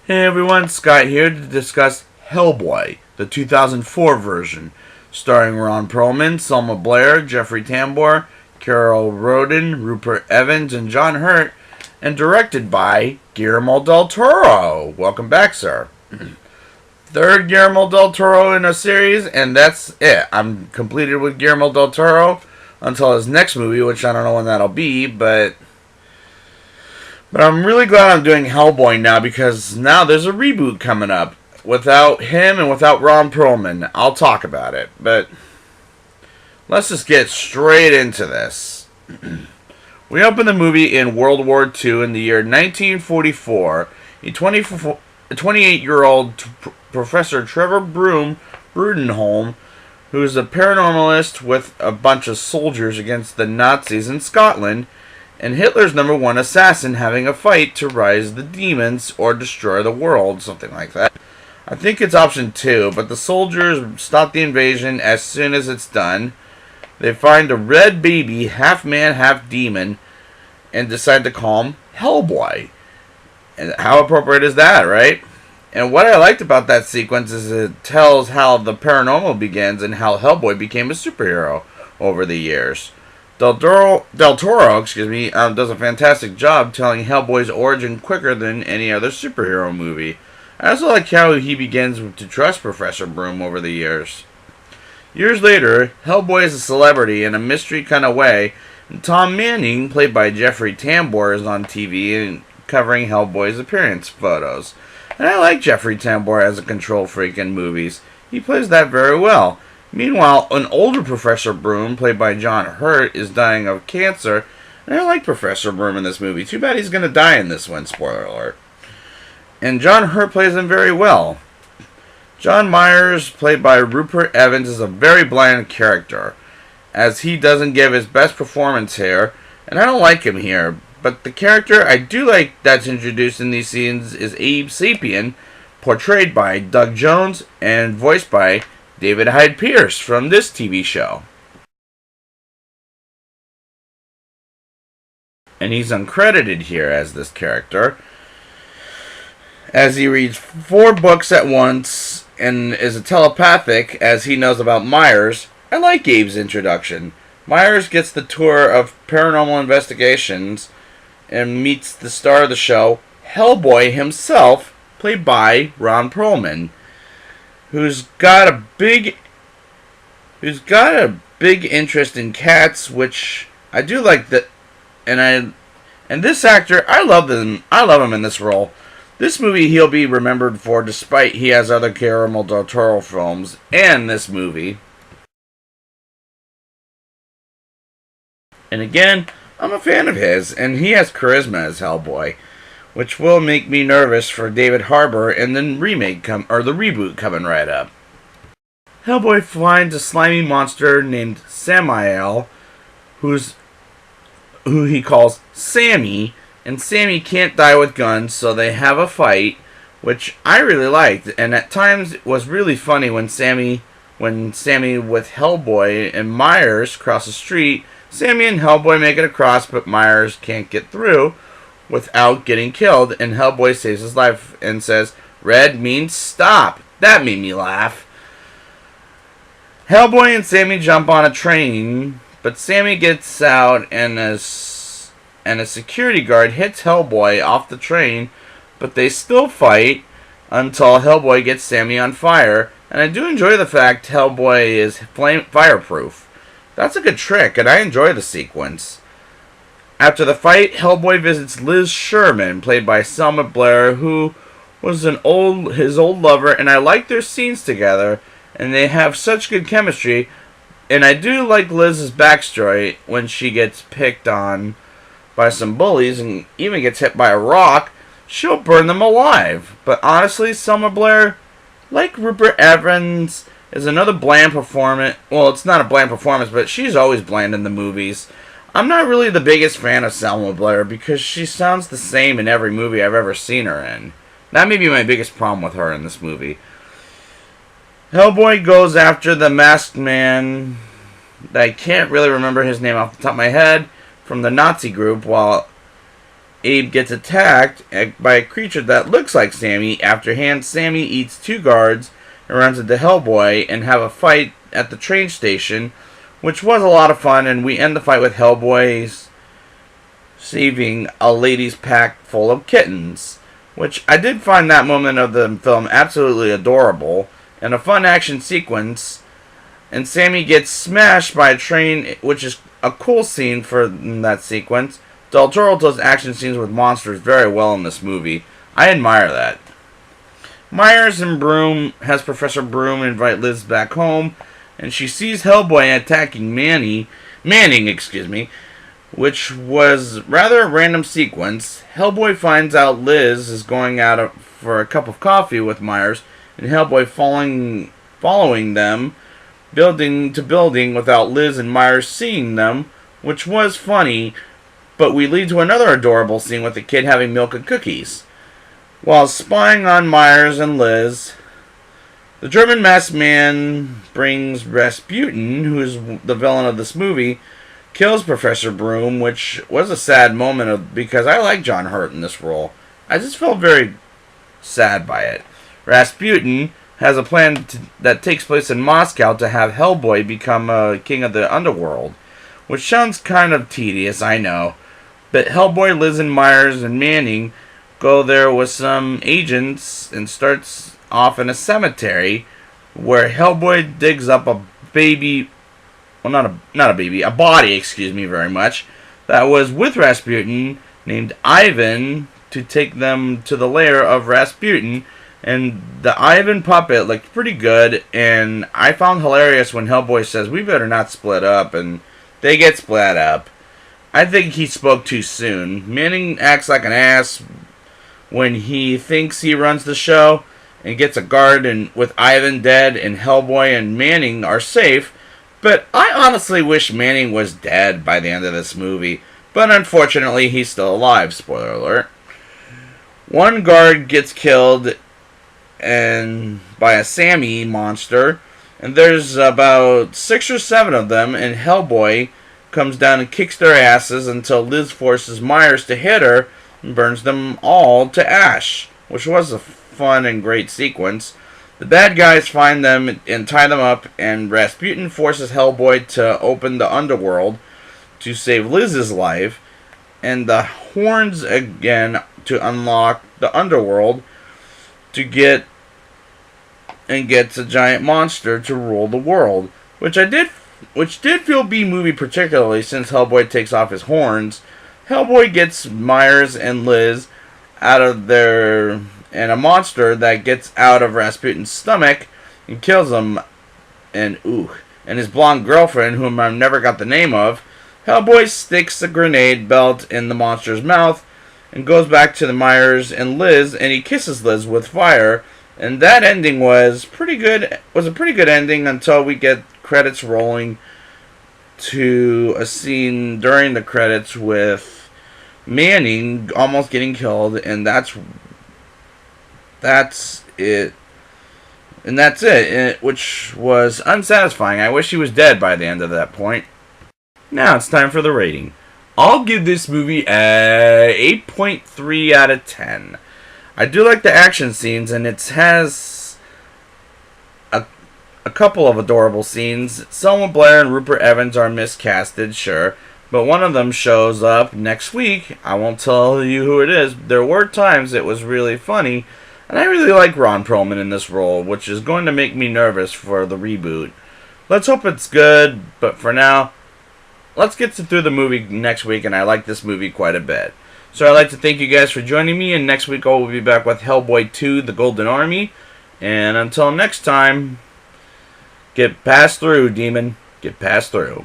Hey everyone, Scott here to discuss Hellboy, the 2004 version, starring Ron Perlman, Selma Blair, Jeffrey Tambor, Carol Roden, Rupert Evans, and John Hurt, and directed by Guillermo del Toro. Welcome back, sir. Third Guillermo del Toro in a series, and that's it. I'm completed with Guillermo del Toro until his next movie, which I don't know when that'll be, but I'm really glad I'm doing Hellboy now because now there's a reboot coming up. Without him and without Ron Perlman. I'll talk about it, but let's just get straight into this. We open the movie in World War II in the year 1944. A 28-year-old Professor Trevor Brudenholm, who is a paranormalist with a bunch of soldiers against the Nazis in Scotland, and Hitler's #1 assassin having a fight to rise the demons or destroy the world, something like that. I think it's option 2, but the soldiers stop the invasion as soon as it's done. They find a red baby, half man, half demon, and decide to call him Hellboy. And how appropriate is that, right? And what I liked about that sequence is it tells how the paranormal begins and how Hellboy became a superhero over the years. Del Toro, does a fantastic job telling Hellboy's origin quicker than any other superhero movie. I also like how he begins to trust Professor Broom over the years. Years later, Hellboy is a celebrity in a mystery kind of way, and Tom Manning, played by Jeffrey Tambor, is on TV and covering Hellboy's appearance photos. And I like Jeffrey Tambor as a control freak in movies. He plays that very well. Meanwhile, an older Professor Broom, played by John Hurt, is dying of cancer, and I like Professor Broom in this movie. Too bad he's going to die in this one, spoiler alert. And John Hurt plays him very well. John Myers, played by Rupert Evans, is a very bland character, as he doesn't give his best performance here, and I don't like him here. But the character I do like that's introduced in these scenes is Abe Sapien, portrayed by Doug Jones and voiced by David Hyde Pierce from this TV show. And he's uncredited here as this character, as he reads 4 books at once and is a telepathic as he knows about Myers. I like Abe's introduction. Myers gets the tour of paranormal investigations and meets the star of the show, Hellboy himself, played by Ron Perlman, who's got a big interest in cats, which I do like that. And this actor, I love him in this role. This movie he'll be remembered for, despite he has other Guillermo del Toro films and this movie. And again, I'm a fan of his, and he has charisma as Hellboy, which will make me nervous for David Harbour and the reboot coming right up. Hellboy finds a slimy monster named Samael, who he calls Sammy, and Sammy can't die with guns, so they have a fight, which I really liked, and at times it was really funny when Sammy with Hellboy and Myers cross the street. Sammy and Hellboy make it across, but Myers can't get through without getting killed, and Hellboy saves his life and says, "Red means stop." That made me laugh. Hellboy and Sammy jump on a train, but Sammy gets out and a security guard hits Hellboy off the train, but they still fight until Hellboy gets Sammy on fire, and I do enjoy the fact Hellboy is fireproof. That's a good trick, and I enjoy the sequence. After the fight, Hellboy visits Liz Sherman, played by Selma Blair, who was his old lover, and I like their scenes together, and they have such good chemistry. And I do like Liz's backstory when she gets picked on by some bullies and even gets hit by a rock. She'll burn them alive. But honestly, Selma Blair, like Rupert Evans, is another bland performance. Well, it's not a bland performance, but she's always bland in the movies. I'm not really the biggest fan of Selma Blair because she sounds the same in every movie I've ever seen her in. That may be my biggest problem with her in this movie. Hellboy goes after the masked man. I can't really remember his name off the top of my head, from the Nazi group, while Abe gets attacked by a creature that looks like Sammy after Sammy eats 2 guards and runs into Hellboy and have a fight at the train station, which was a lot of fun, and we end the fight with Hellboy saving a lady's pack full of kittens, which I did find that moment of the film absolutely adorable and a fun action sequence. And Sammy gets smashed by a train, which is a cool scene for that sequence. Del Toro does action scenes with monsters very well in this movie. I admire that. Myers and Broom has Professor Broom invite Liz back home, and she sees Hellboy attacking Manning, which was rather a random sequence. Hellboy finds out Liz is going out for a cup of coffee with Myers, and Hellboy following them building to building without Liz and Myers seeing them, which was funny, but we lead to another adorable scene with the kid having milk and cookies. While spying on Myers and Liz, the German masked man brings Rasputin, who is the villain of this movie, kills Professor Broom, which was a sad moment because I like John Hurt in this role. I just felt very sad by it. Rasputin has a plan that takes place in Moscow to have Hellboy become king of the underworld, which sounds kind of tedious, I know. But Hellboy, Liz, and Myers and Manning go there with some agents and starts off in a cemetery where Hellboy digs up a baby, well, a body, excuse me very much, that was with Rasputin, named Ivan, to take them to the lair of Rasputin. And the Ivan puppet looked pretty good, and I found hilarious when Hellboy says, "We better not split up," and they get split up. I think he spoke too soon. Manning acts like an ass when he thinks he runs the show and gets a guard, and with Ivan dead and Hellboy and Manning are safe. But I honestly wish Manning was dead by the end of this movie. But unfortunately, he's still alive. Spoiler alert. One guard gets killed by a Sammy monster, and there's about 6 or 7 of them, and Hellboy comes down and kicks their asses until Liz forces Myers to hit her and burns them all to ash, which was a fun and great sequence. The bad guys find them and tie them up, and Rasputin forces Hellboy to open the underworld to save Liz's life, and the horns again to unlock the underworld to gets a giant monster to rule the world, which did feel B-movie particularly since Hellboy takes off his horns. Hellboy gets Myers and Liz out of there, and a monster that gets out of Rasputin's stomach and kills him, and his blonde girlfriend, whom I never got the name of. Hellboy sticks a grenade belt in the monster's mouth and goes back to the Myers and Liz, and he kisses Liz with fire. And that ending was pretty good. Was a pretty good ending until we get credits rolling to a scene during the credits with Manning almost getting killed, and that's it. And that's it, which was unsatisfying. I wish he was dead by the end of that point. Now it's time for the rating. I'll give this movie a 8.3 out of 10. I do like the action scenes, and it has a couple of adorable scenes. Selma Blair and Rupert Evans are miscasted, sure, but one of them shows up next week. I won't tell you who it is. There were times it was really funny, and I really like Ron Perlman in this role, which is going to make me nervous for the reboot. Let's hope it's good, but for now, let's get through the movie next week, and I like this movie quite a bit. So I'd like to thank you guys for joining me, and next week I will be back with Hellboy 2, The Golden Army. And until next time, get past through, demon. Get past through.